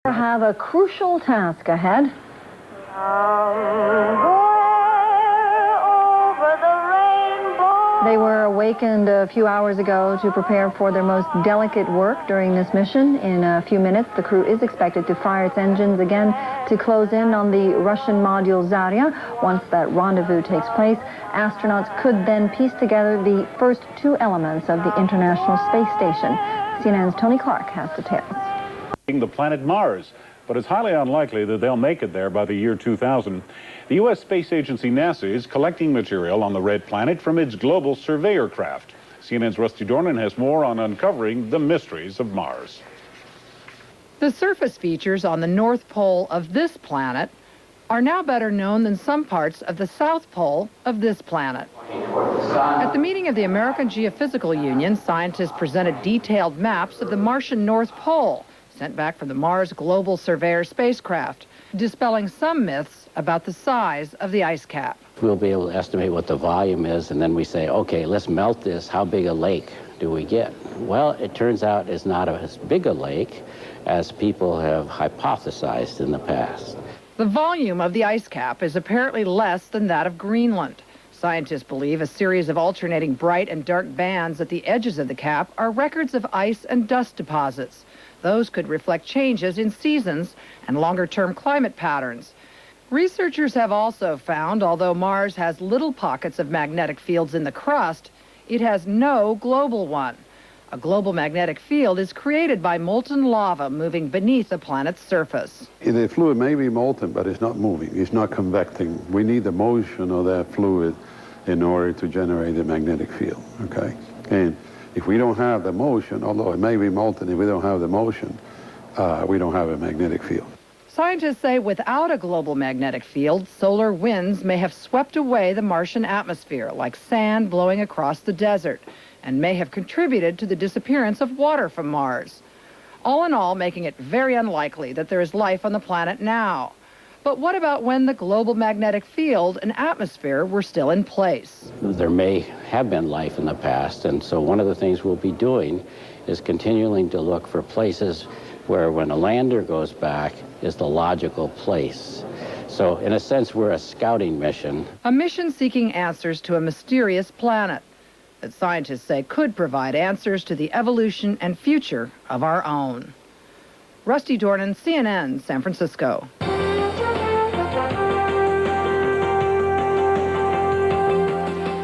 Have a crucial task ahead. They were awakened a few hours ago to prepare for their most delicate work during this mission. In a few minutes, the crew is expected to fire its engines again to close in on the Russian module Zarya. Once that rendezvous takes place, astronauts could then piece together the first two elements of the International Space Station. CNN's Tony Clark has details. The planet Mars, but it's highly unlikely that they'll make it there by the year 2000. The U.S. Space Agency NASA is collecting material on the red planet from its global surveyor craft. CNN's Rusty Dornan has more on uncovering the mysteries of Mars. The surface features on the north pole of this planet are now better known than some parts of the south pole of this planet. At the meeting of the American Geophysical Union, scientists presented detailed maps of the Martian North Pole, sent back from the Mars Global Surveyor spacecraft, dispelling some myths about the size of the ice cap. We'll be able to estimate what the volume is, and then we say, okay, let's melt this. How big a lake do we get? Well, it turns out it's not as big a lake as people have hypothesized in the past. The volume of the ice cap is apparently less than that of Greenland. Scientists believe a series of alternating bright and dark bands at the edges of the cap are records of ice and dust deposits. Those could reflect changes in seasons and longer-term climate patterns. Researchers have also found, although Mars has little pockets of magnetic fields in the crust, it has no global one. A global magnetic field is created by molten lava moving beneath the planet's surface. The fluid may be molten, but it's not moving. It's not convecting. We need the motion of that fluid in order to generate the magnetic field, okay? And if we don't have the motion, although it may be molten, if we don't have the motion, we don't have a magnetic field. Scientists say without a global magnetic field, solar winds may have swept away the Martian atmosphere like sand blowing across the desert, and may have contributed to the disappearance of water from Mars. All in all, making it very unlikely that there is life on the planet now. But what about when the global magnetic field and atmosphere were still in place? There may have been life in the past, and so one of the things we'll be doing is continuing to look for places where when a lander goes back is the logical place. So in a sense, we're a scouting mission. A mission seeking answers to a mysterious planet that scientists say could provide answers to the evolution and future of our own. Rusty Dornan, CNN, San Francisco.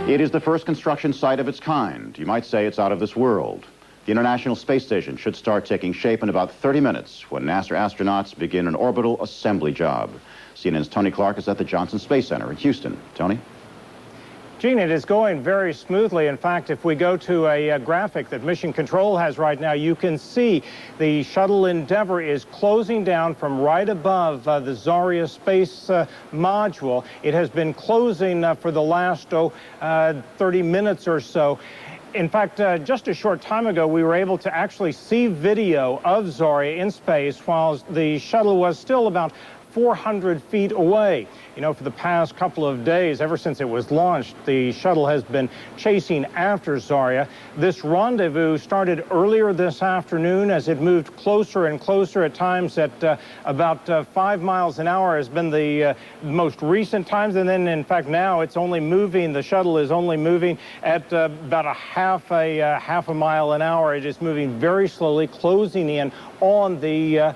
It is the first construction site of its kind. You might say it's out of this world. The International Space Station should start taking shape in about 30 minutes when NASA astronauts begin an orbital assembly job. CNN's Tony Clark is at the Johnson Space Center in Houston. Tony? Gene, it is going very smoothly. In fact, if we go to a graphic that Mission Control has right now, you can see the shuttle Endeavour is closing down from right above the Zarya space module. It has been closing for the last 30 minutes or so. In fact, just a short time ago, we were able to actually see video of Zarya in space while the shuttle was still about 400 feet away. You know, for the past couple of days, ever since it was launched, the shuttle has been chasing after Zarya. This rendezvous started earlier this afternoon as it moved closer and closer, at times at about 5 miles an hour has been the most recent times. And then, in fact, now it's only moving, the shuttle is only moving at about half a mile an hour. It is moving very slowly, closing in on the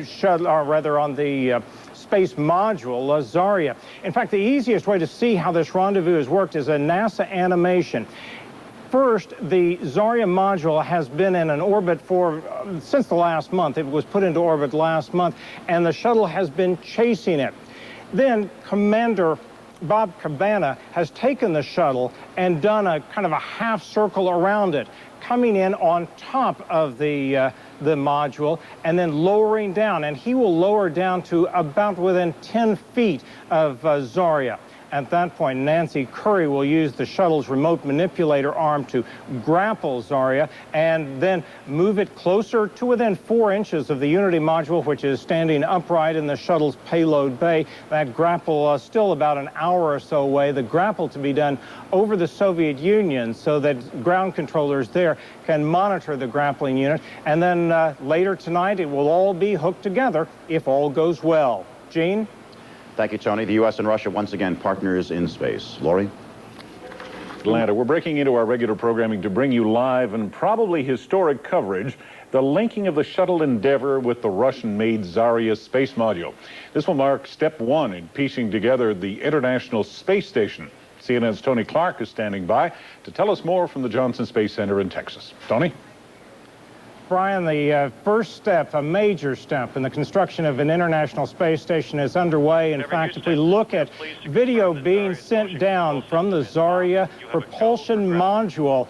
shuttle, or rather on the space module, Zarya. In fact, the easiest way to see how this rendezvous has worked is a NASA animation. First, the Zarya module has been in an orbit since the last month. It was put into orbit last month, and the shuttle has been chasing it. Then Commander Bob Cabana has taken the shuttle and done a kind of a half circle around it, coming in on top of the module and then lowering down, and he will lower down to about within 10 feet of Zarya. At that point, Nancy Curry will use the shuttle's remote manipulator arm to grapple Zarya and then move it closer to within 4 inches of the Unity module, which is standing upright in the shuttle's payload bay. That grapple still about an hour or so away. The grapple to be done over the Soviet Union so that ground controllers there can monitor the grappling unit. And then later tonight, it will all be hooked together if all goes well. Gene? Thank you, Tony. The U.S. and Russia once again partners in space. Laurie? Atlanta, we're breaking into our regular programming to bring you live and probably historic coverage, the linking of the shuttle Endeavour with the Russian-made Zarya space module. This will mark step 1 in piecing together the International Space Station. CNN's Tony Clark is standing by to tell us more from the Johnson Space Center in Texas. Tony? Brian, the first step, a major step in the construction of an International Space Station is underway. In fact, if we look at video being sent down from the Zarya propulsion module,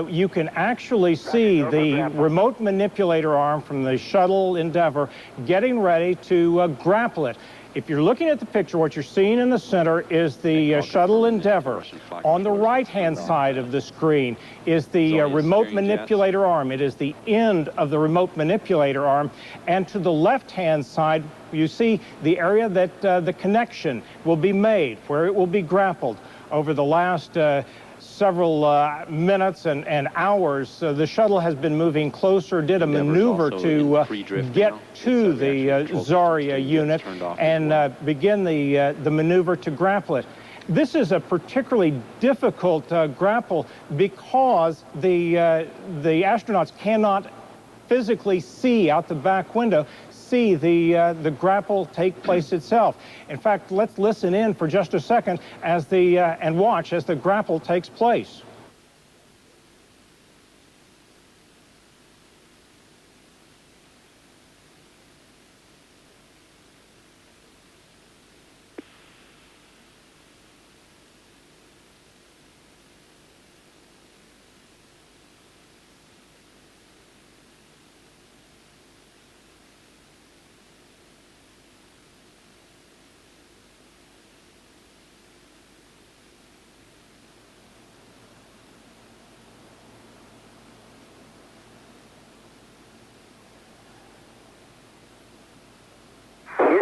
you can actually see the remote manipulator arm from the shuttle Endeavour getting ready to grapple it. If you're looking at the picture, what you're seeing in the center is the shuttle Endeavour. On the right-hand side of the screen is the remote manipulator arm. It is the end of the remote manipulator arm. And to the left-hand side, you see the area that the connection will be made, where it will be grappled. Over the last several minutes and hours, the shuttle has been moving closer, did a maneuver to get to the Zarya unit and begin the maneuver to grapple it. This is a particularly difficult grapple because the astronauts cannot physically see out the back window, see the grapple take place itself. In fact, let's listen in for just a second as and watch as the grapple takes place.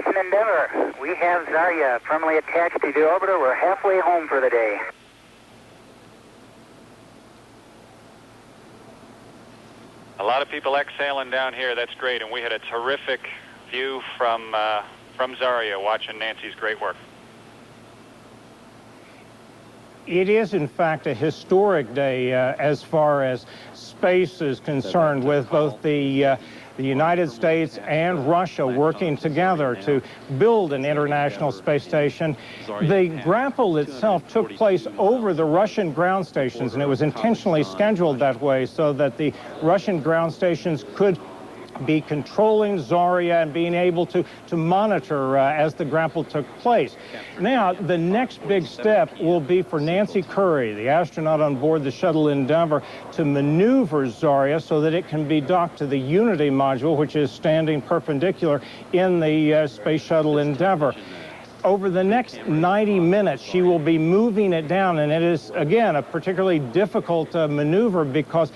Endeavour, we have Zarya firmly attached to the orbiter. We're halfway home for the day. A lot of people exhaling down here. That's great, and we had a terrific view from Zarya watching Nancy's great work. It is, in fact, a historic day as far as space is concerned, with both the United States and Russia working together to build an international space station. The grapple itself took place over the Russian ground stations, and it was intentionally scheduled that way so that the Russian ground stations could be controlling Zarya and being able to monitor as the grapple took place. Now, the next big step will be for Nancy Curry, the astronaut on board the shuttle Endeavour, to maneuver Zarya so that it can be docked to the Unity module, which is standing perpendicular in the Space Shuttle Endeavour. Over the next 90 minutes, she will be moving it down, and it is, again, a particularly difficult maneuver because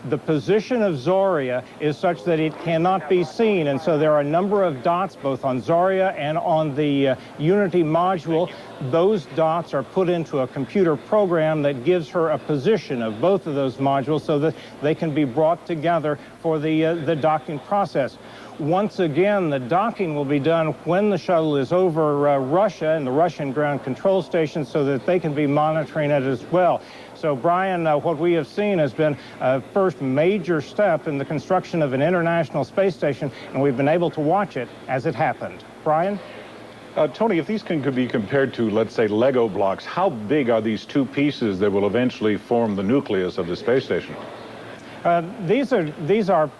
the position of Zarya is such that it cannot be seen, and so there are a number of dots both on Zarya and on the Unity module. Those dots are put into a computer program that gives her a position of both of those modules so that they can be brought together for the docking process. Once again, the docking will be done when the shuttle is over Russia and the Russian ground control station so that they can be monitoring it as well. So, Brian, what we have seen has been a first major step in the construction of an international space station, and we've been able to watch it as it happened. Brian? Tony, if these could be compared to, let's say, Lego blocks, how big are these two pieces that will eventually form the nucleus of the space station? These are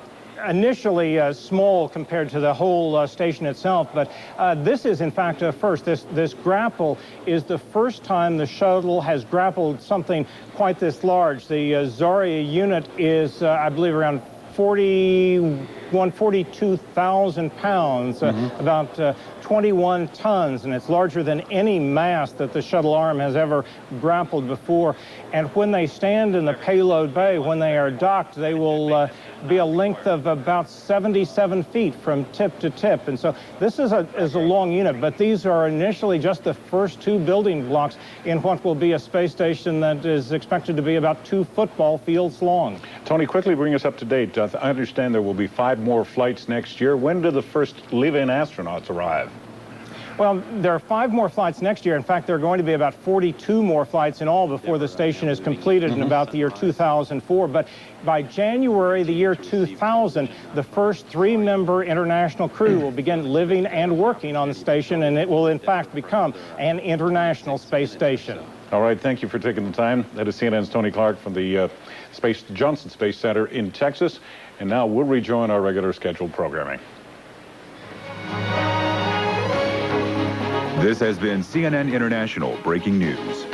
initially small compared to the whole station itself, but this is in fact a first. This grapple is the first time the shuttle has grappled something quite this large. The Zarya unit is, I believe, around 40 42,000 pounds, about 21 tons, and it's larger than any mass that the shuttle arm has ever grappled before. And when they stand in the payload bay, when they are docked, they will be a length of about 77 feet from tip to tip. And so this is a long unit, but these are initially just the first two building blocks in what will be a space station that is expected to be about 2 football fields long. Tony, quickly bring us up to date. I understand there will be 5 more flights next year. When do the first leave-in astronauts arrive? Well, there are 5 more flights next year. In fact, there are going to be about 42 more flights in all before the station is completed in about the year 2004. But by January the year 2000, the first 3-member international crew will begin living and working on the station, and it will in fact become an international space station. All right, thank you for taking the time. That is CNN's Tony Clark from the Johnson Space Center in Texas. And now we'll rejoin our regular scheduled programming. This has been CNN International Breaking News.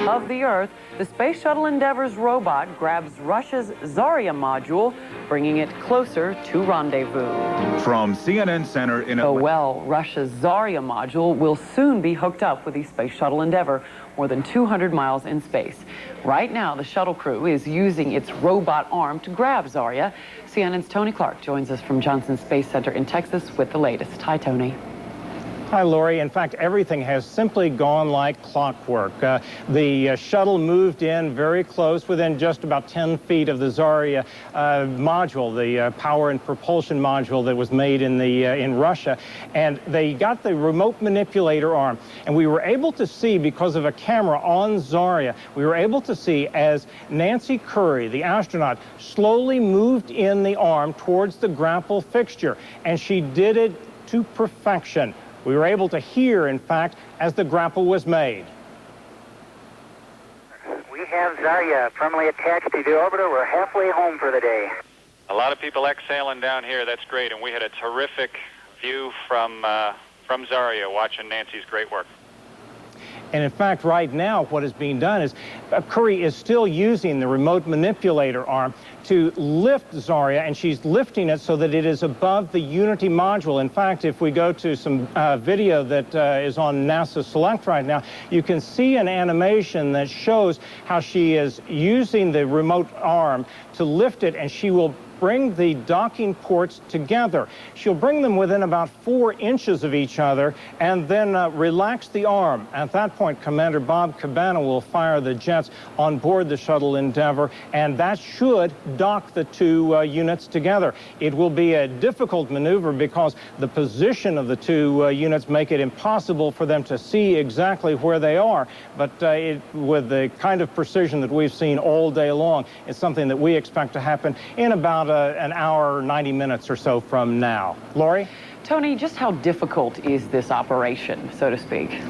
Of the Earth, the Space Shuttle Endeavour's robot grabs Russia's Zarya module, bringing it closer to rendezvous. From CNN Center in Atlanta. Well, Russia's Zarya module will soon be hooked up with the Space Shuttle Endeavour, more than 200 miles in space. Right now, the shuttle crew is using its robot arm to grab Zarya. CNN's Tony Clark joins us from Johnson Space Center in Texas with the latest. Hi, Tony. Hi, Lori. In fact, everything has simply gone like clockwork. The shuttle moved in very close, within just about 10 feet of the Zarya module, the power and propulsion module that was made in Russia. And they got the remote manipulator arm. And we were able to see, because of a camera on Zarya, we were able to see as Nancy Currie, the astronaut, slowly moved in the arm towards the grapple fixture. And she did it to perfection. We were able to hear, in fact, as the grapple was made. We have Zarya firmly attached to the orbiter. We're halfway home for the day. A lot of people exhaling down here. That's great. And we had a terrific view from Zarya watching Nancy's great work. And in fact, right now, what is being done is Currie is still using the remote manipulator arm to lift Zarya, and she's lifting it so that it is above the Unity module. In fact, if we go to some video that is on NASA Select right now, you can see an animation that shows how she is using the remote arm to lift it, and she will bring the docking ports together. She'll bring them within about 4 inches of each other and then relax the arm. At that point, Commander Bob Cabana will fire the jets on board the shuttle Endeavour, and that should dock the 2 units together. It will be a difficult maneuver because the position of the 2 units make it impossible for them to see exactly where they are. But with the kind of precision that we've seen all day long, it's something that we expect to happen in about an hour, 90 minutes or so from now. Lori? Tony, just how difficult is this operation, so to speak?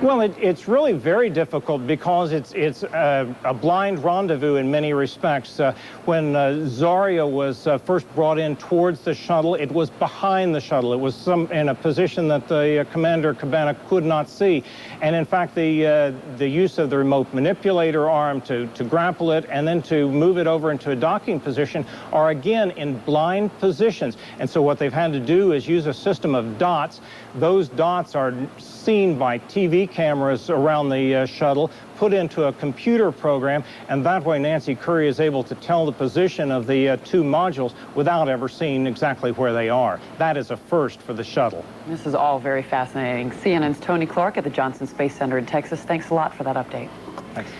Well, it's really very difficult because it's a blind rendezvous in many respects. When Zarya was first brought in towards the shuttle, it was behind the shuttle. It was in a position that the Commander Cabana could not see. And in fact, the use of the remote manipulator arm to grapple it and then to move it over into a docking position are again in blind positions. And so what they've had to do is use a system of dots. Those dots are seen by TV cameras around the shuttle, put into a computer program, and that way Nancy Currie is able to tell the position of the 2 modules without ever seeing exactly where they are. That is a first for the shuttle. This is all very fascinating. CNN's Tony Clark at the Johnson Space Center in Texas. Thanks a lot for that update. Thanks.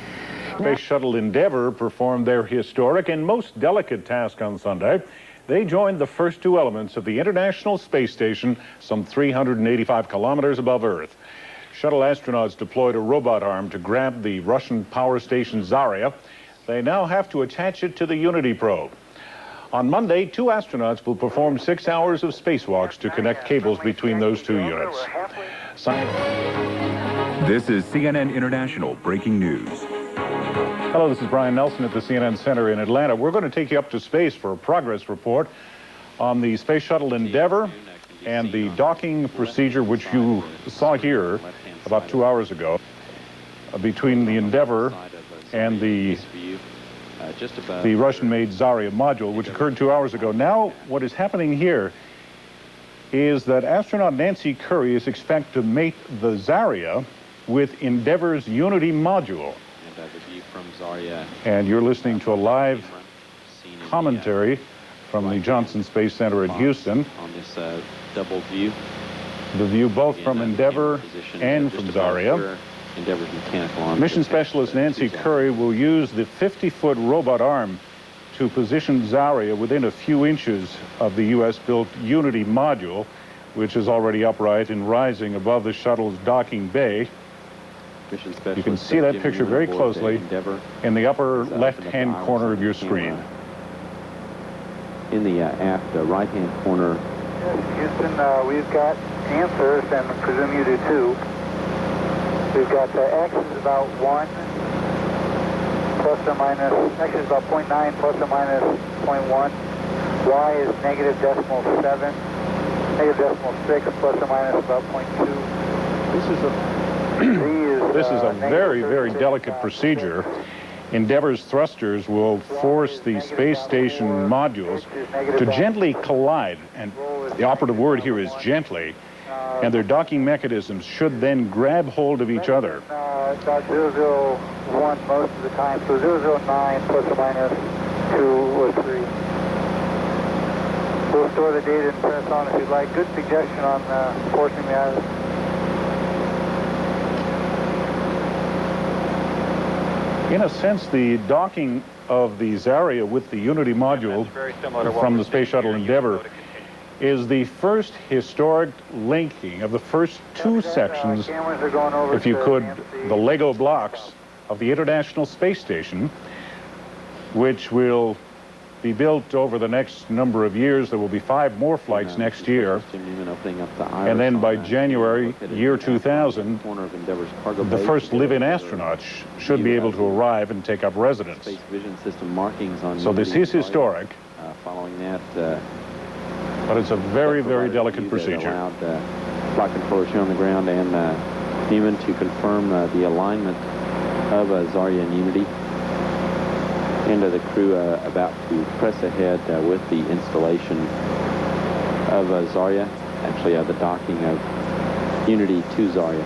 Space Shuttle Endeavour performed their historic and most delicate task on Sunday. They joined the first 2 elements of the International Space Station, some 385 kilometers above Earth. Shuttle astronauts deployed a robot arm to grab the Russian power station Zarya. They now have to attach it to the Unity probe. On Monday, 2 astronauts will perform 6 hours of spacewalks to connect cables between those 2 units. This is CNN International Breaking News. Hello, this is Brian Nelson at the CNN Center in Atlanta. We're going to take you up to space for a progress report on the Space Shuttle Endeavour and the docking procedure, which you saw here about 2 hours ago, between the Endeavour and the the Russian-made Zarya module, which occurred 2 hours ago. Now, what is happening here is that astronaut Nancy Curry is expected to mate the Zarya with Endeavour's Unity module. And you're listening to a live commentary from the Johnson Space Center in Houston. On this double view. The view both from Endeavour and from Zarya. Endeavour's mechanical arm. Mission specialist Nancy Curry will use the 50-foot robot arm to position Zarya within a few inches of the U.S.-built Unity module, which is already upright and rising above the shuttle's docking bay. You can see that picture very closely in the upper left-hand corner of your screen. In the aft right-hand corner. Houston, we've got answers, and I presume you do too. We've got X is about 1 plus or minus, X is about 0.9 plus or minus 0.1. Y is negative decimal 7, negative decimal 6 plus or minus about 0.2. This is a very, very delicate procedure. Endeavour's thrusters will force the space station modules to gently collide, and the operative word here is gently, and their docking mechanisms should then grab hold of each other. About 001 most of the time, so 009 plus or minus 2 or 3. We'll store the data and turn us on if you'd like. Good suggestion on forcing that. In a sense, the docking of the Zarya with the Unity module from the Space Shuttle Endeavour is the first historic linking of the first two sections, if you could, the Lego blocks of the International Space Station, which will be built over the next number of years. There will be 5 more flights next year. And then by January, year 2000, the first live-in astronauts should be able to arrive and take up residence. So this is historic. Following that, but it's a very, very delicate procedure. Flight controllers here on the ground and Newman to confirm the alignment of Zarya and Unity. And the crew about to press ahead with the installation of Zarya, actually the docking of Unity to Zarya.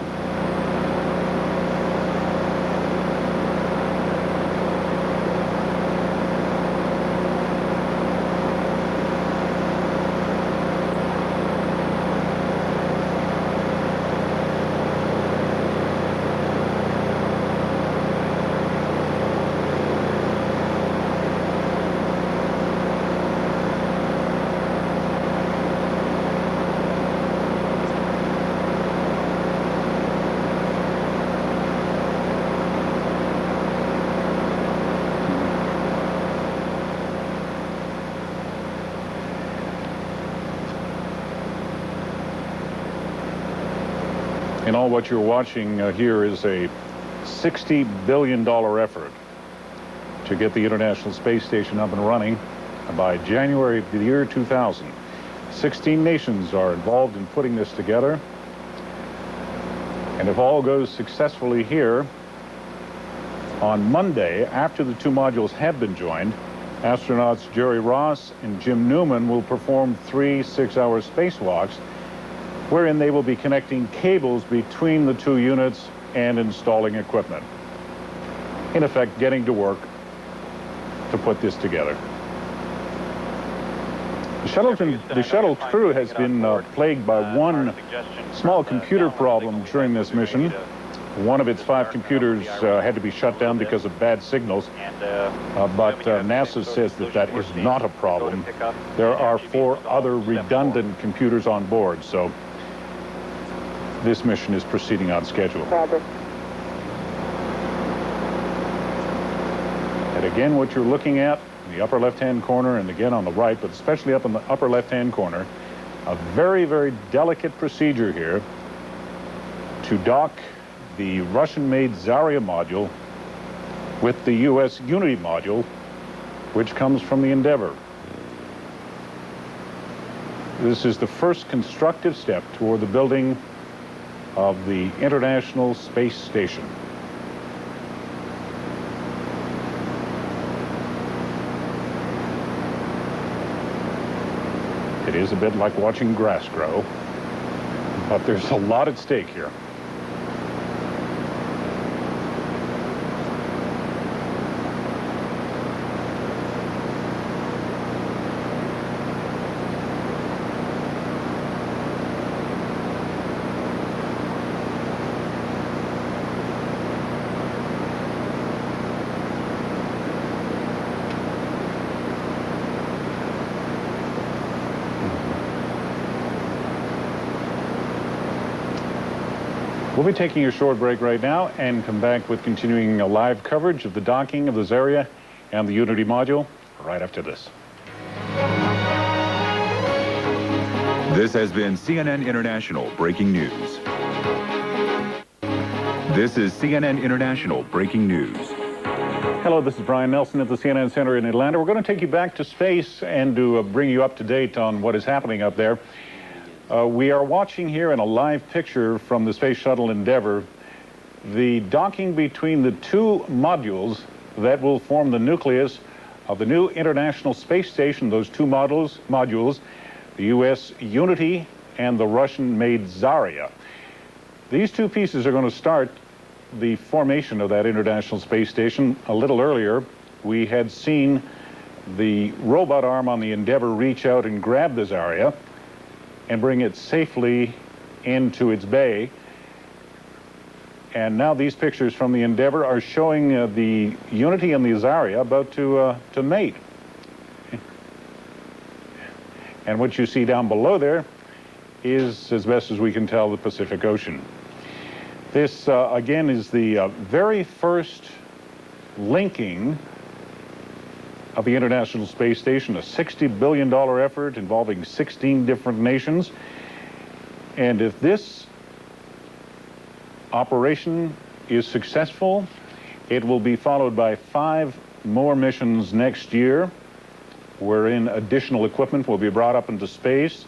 And all what you're watching here is a $60 billion effort to get the International Space Station up and running by January of the year 2000. 16 nations are involved in putting this together. And if all goes successfully here, on Monday, after the 2 modules have been joined, astronauts Jerry Ross and Jim Newman will perform 3 6-hour spacewalks wherein they will be connecting cables between the 2 units and installing equipment. In effect, getting to work to put this together. The shuttle crew has been plagued by one small computer problem during this mission. One of its 5 computers had to be shut down because of bad signals, but NASA says that that is not a problem. There are 4 other redundant computers on board, so this mission is proceeding on schedule. And again, what you're looking at in the upper left-hand corner, and again on the right, but especially up in the upper left-hand corner, a very, very delicate procedure here to dock the Russian-made Zarya module with the U.S. Unity module, which comes from the Endeavour. This is the first constructive step toward the building of the International Space Station. is a bit like watching grass grow, but there's a lot at stake here. We'll be taking a short break right now and come back with continuing live coverage of the docking of the Zarya and the Unity module right after this. This has been CNN International Breaking News. This is CNN International Breaking News. Hello, this is Brian Nelson at the CNN Center in Atlanta. We're going to take you back to space and to bring you up to date on what is happening up there. We are watching here in a live picture from the Space Shuttle Endeavour the docking between the two modules that will form the nucleus of the new International Space Station. Those two modules, the U.S. Unity and the Russian-made Zarya. These two pieces are going to start the formation of that International Space Station. A little earlier, we had seen the robot arm on the Endeavour reach out and grab the Zarya and bring it safely into its bay. And now these pictures from the Endeavour are showing the Unity and the Zarya about to mate. And what you see down below there is, as best as we can tell, the Pacific Ocean. This, again, is the very first linking of the International Space Station, a $60 billion effort involving 16 different nations. And if this operation is successful, it will be followed by 5 more missions next year, wherein additional equipment will be brought up into space.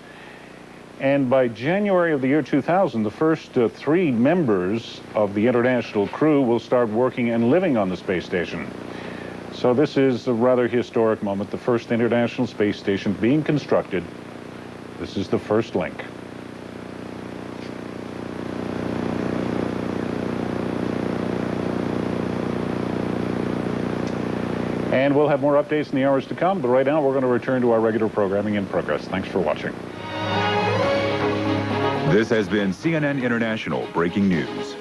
And by January of the year 2000, the first 3 members of the international crew will start working and living on the space station. So this is a rather historic moment, the first International Space Station being constructed. This is the first link. And we'll have more updates in the hours to come, but right now we're going to return to our regular programming in progress. Thanks for watching. This has been CNN International Breaking News.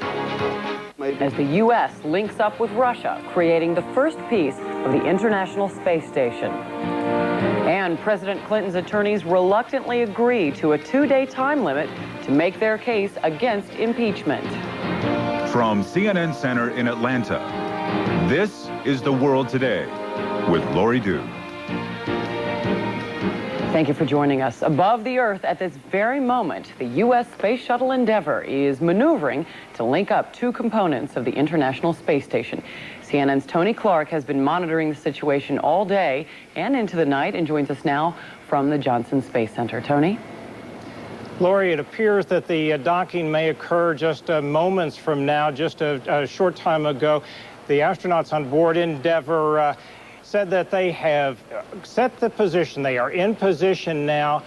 As the U.S. links up with Russia, creating the first piece of the International Space Station. And President Clinton's attorneys reluctantly agree to a 2-day time limit to make their case against impeachment. From CNN Center in Atlanta, this is The World Today with Lori Dew. Thank you for joining us. Above the Earth at this very moment, the U.S. Space Shuttle Endeavour is maneuvering to link up 2 components of the International Space Station. CNN's Tony Clark has been monitoring the situation all day and into the night and joins us now from the Johnson Space Center. Tony? Lori, it appears that the docking may occur just moments from now. Just a short time ago, the astronauts on board Endeavour said that they have set the position. They are in position now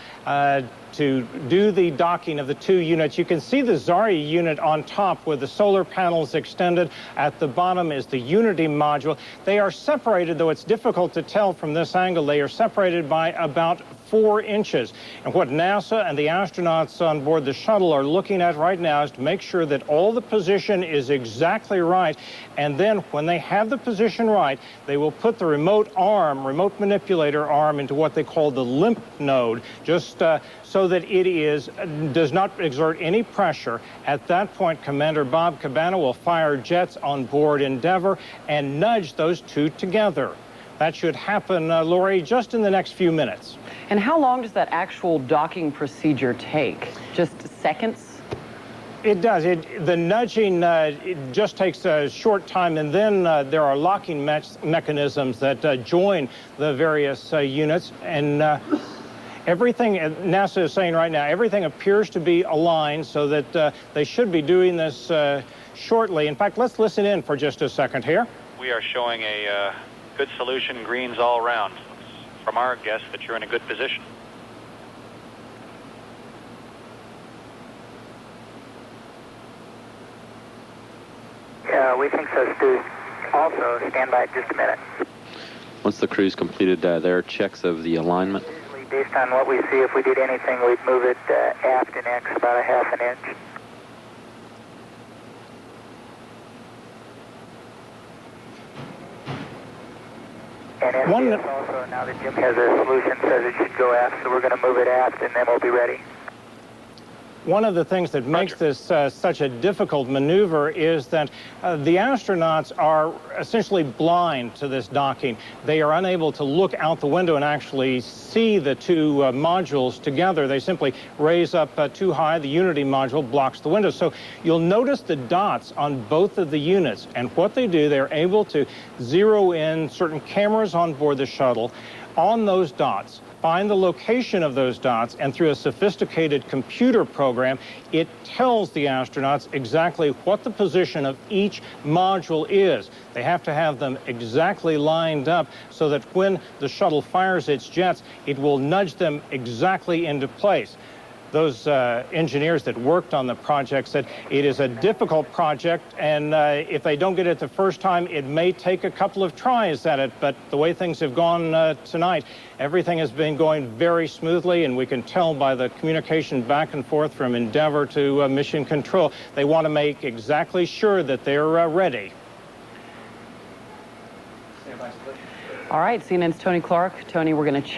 to do the docking of the 2 units. You can see the Zarya unit on top with the solar panels extended. At the bottom is the Unity module. They are separated, though it's difficult to tell from this angle, they are separated by about 4 inches. And what NASA and the astronauts on board the shuttle are looking at right now is to make sure that all the position is exactly right. And then when they have the position right, they will put the remote manipulator arm into what they call the limp node, just so that it does not exert any pressure. At that point, Commander Bob Cabana will fire jets on board Endeavour and nudge those 2 together. That should happen, Lori, just in the next few minutes. And how long does that actual docking procedure take? Just seconds? It does. The nudging it just takes a short time, and then there are locking mechanisms that join the various units. And everything, NASA is saying right now, everything appears to be aligned so that they should be doing this shortly. In fact, let's listen in for just a second here. We are showing a good solution, greens all around. From our guess that you're in a good position. We think so, Stu. Also, stand by just a minute. Once the crew's completed their checks of the alignment, Usually, based on what we see, if we did anything, we'd move it aft an X, about a half an inch. And STS also, now that Jim has a solution, says it should go aft, so we're going to move it aft, and then we'll be ready. One of the things that makes this such a difficult maneuver is that the astronauts are essentially blind to this docking. They are unable to look out the window and actually see the two modules together. They simply raise up too high. The Unity module blocks the window. So you'll notice the dots on both of the units. And what they do, they're able to zero in certain cameras on board the shuttle on those dots, find the location of those dots, and through a sophisticated computer program, it tells the astronauts exactly what the position of each module is. They have to have them exactly lined up so that when the shuttle fires its jets, it will nudge them exactly into place. Those engineers that worked on the project said it is a difficult project, and if they don't get it the first time, it may take a couple of tries at it. But the way things have gone tonight, everything has been going very smoothly, and we can tell by the communication back and forth from Endeavour to Mission Control. They want to make exactly sure that they're ready. All right, CNN's Tony Clark. Tony, we're going to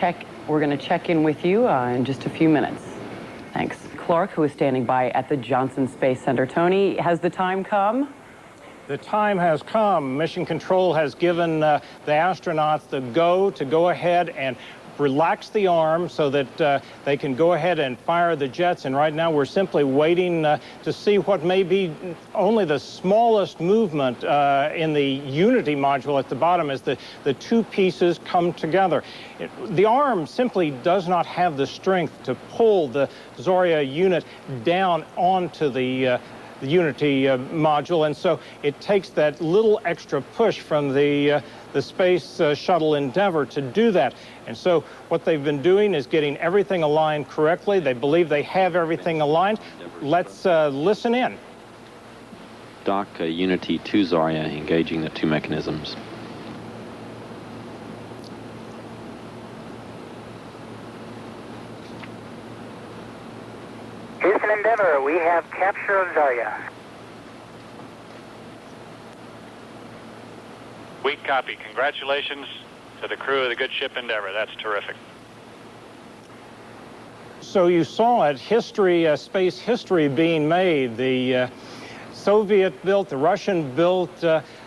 check in with you in just a few minutes. Thanks. Clark, who is standing by at the Johnson Space Center. Tony, has the time come? The time has come. Mission Control has given the astronauts the go to go ahead and relax the arm so that they can go ahead and fire the jets. And right now we're simply waiting to see what may be only the smallest movement in the Unity module at the bottom as the two pieces come together. The arm simply does not have the strength to pull the Zarya unit down onto the Unity module, and so it takes that little extra push from the Space Shuttle Endeavour to do that. And so what they've been doing is getting everything aligned correctly. They believe they have everything aligned. Let's listen in. dock Unity to Zarya, engaging the two mechanisms. Houston Endeavour, we have capture of Zarya. We copy. Congratulations to the crew of the good ship Endeavour. That's terrific. So you saw it, history, space history being made. The Soviet-built, the Russian-built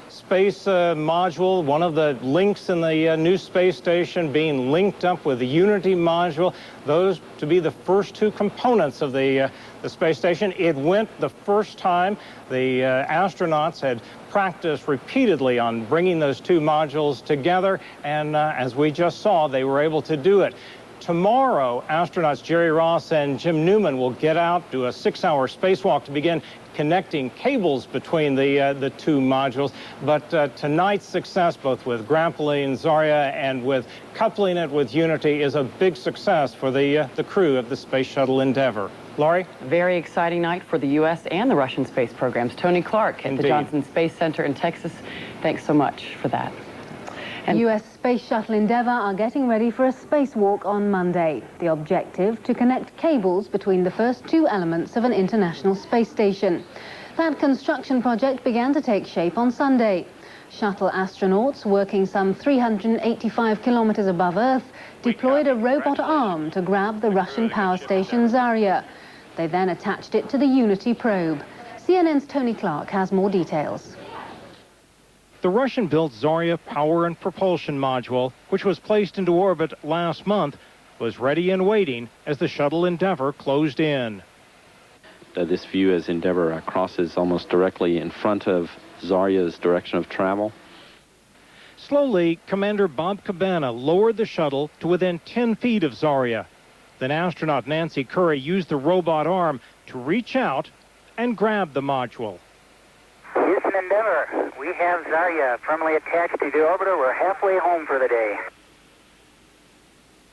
space module, one of the links in the new space station being linked up with the Unity module, those to be the first two components of the space station. It went the first time. The astronauts had practiced repeatedly on bringing those two modules together, and as we just saw, they were able to do it. Tomorrow, astronauts Jerry Ross and Jim Newman will get out, do a 6-hour spacewalk to begin connecting cables between the two modules. But tonight's success, both with grappling Zarya and with coupling it with Unity, is a big success for the crew of the Space Shuttle Endeavour. Laurie? Very exciting night for the U.S. and the Russian space programs. Tony Clark at the Johnson Space Center in Texas. Thanks so much for that. And U.S. Space Shuttle Endeavour are getting ready for a spacewalk on Monday. The objective, to connect cables between the first two elements of an international space station. That construction project began to take shape on Sunday. Shuttle astronauts, working some 385 kilometers above Earth, deployed a robot arm to grab the Russian power station Zarya. They then attached it to the Unity probe. CNN's Tony Clark has more details. The Russian-built Zarya power and propulsion module, which was placed into orbit last month, was ready and waiting as the shuttle Endeavour closed in. This view as Endeavour crosses almost directly in front of Zarya's direction of travel. Slowly, Commander Bob Cabana lowered the shuttle to within 10 feet of Zarya. Then astronaut Nancy Curry used the robot arm to reach out and grab the module. Houston Endeavour, we have Zarya firmly attached to the orbiter. We're halfway home for the day.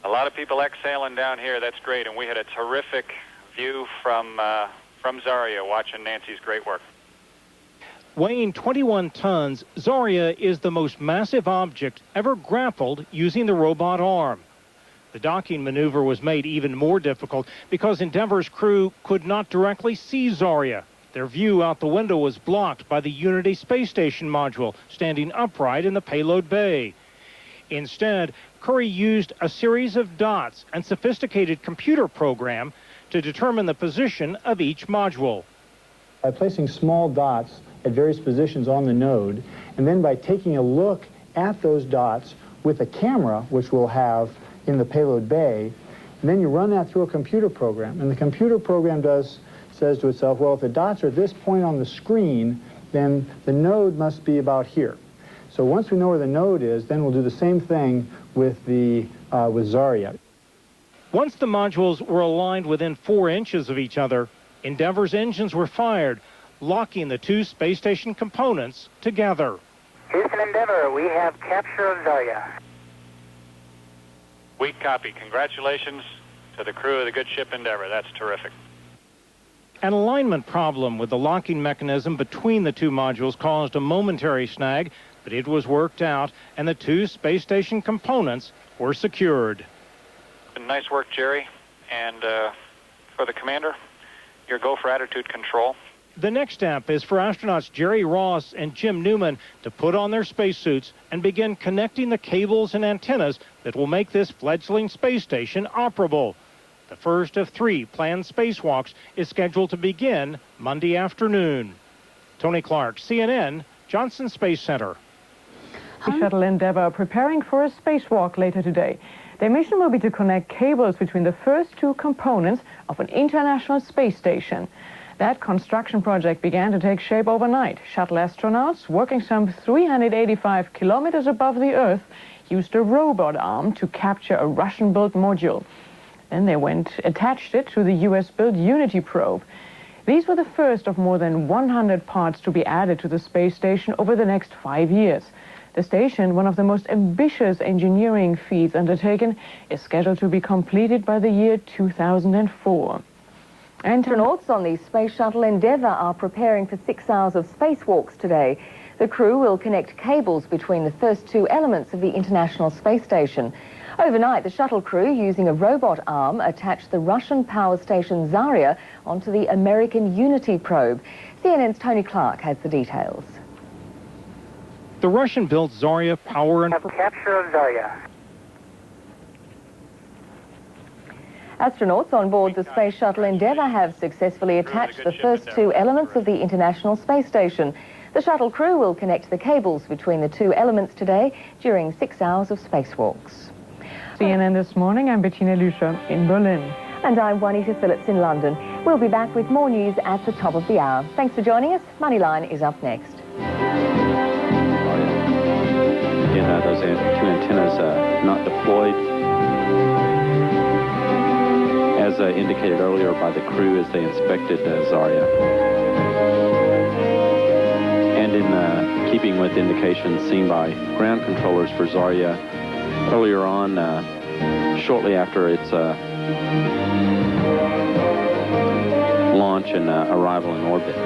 A lot of people exhaling down here. That's great. And we had a terrific view from Zarya watching Nancy's great work. Weighing 21 tons, Zarya is the most massive object ever grappled using the robot arm. The docking maneuver was made even more difficult because Endeavour's crew could not directly see Zarya. Their view out the window was blocked by the Unity space station module standing upright in the payload bay. Instead, Curry used a series of dots and sophisticated computer program to determine the position of each module. By placing small dots at various positions on the node, and then by taking a look at those dots with a camera, which we'll have in the payload bay, and then you run that through a computer program, and the computer program says to itself, well, if the dots are at this point on the screen, then the node must be about here. So once we know where the node is, then we'll do the same thing with Zarya. Once the modules were aligned within 4 inches of each other, Endeavour's engines were fired, locking the two space station components together. Houston Endeavour, we have capture of Zarya. Weak copy. Congratulations to the crew of the good ship Endeavour. That's terrific. An alignment problem with the locking mechanism between the two modules caused a momentary snag, but it was worked out, and the two space station components were secured. Nice work, Jerry. And for the commander, your go for attitude control. The next step is for astronauts Jerry Ross and Jim Newman to put on their spacesuits and begin connecting the cables and antennas that will make this fledgling space station operable. The first of 3 planned spacewalks is scheduled to begin Monday afternoon. Tony Clark, CNN, Johnson Space Center. Shuttle Endeavour preparing for a spacewalk later today. Their mission will be to connect cables between the first 2 components of an international space station. That construction project began to take shape overnight. Shuttle astronauts, working some 385 kilometers above the Earth, used a robot arm to capture a Russian-built module. Then they attached it to the US-built Unity probe. These were the first of more than 100 parts to be added to the space station over the next 5 years. The station, one of the most ambitious engineering feats undertaken, is scheduled to be completed by the year 2004. Astronauts on the Space Shuttle Endeavour are preparing for 6 hours of spacewalks today. The crew will connect cables between the first 2 elements of the International Space Station. Overnight, the shuttle crew, using a robot arm, attached the Russian power station Zarya onto the American Unity probe. CNN's Tony Clark has the details. The Russian-built Zarya power and capture of Zarya. Astronauts on board the Space Shuttle Endeavour have successfully attached the first 2 elements of the International Space Station. The shuttle crew will connect the cables between the 2 elements today during 6 hours of spacewalks. CNN This Morning, I'm Bettina Lüscher in Berlin. And I'm Juanita Phillips in London. We'll be back with more news at the top of the hour. Thanks for joining us. Moneyline is up next. Again, those 2 antennas not deployed. As indicated earlier by the crew as they inspected Zarya. And in keeping with indications seen by ground controllers for Zarya earlier on, shortly after its launch and arrival in orbit.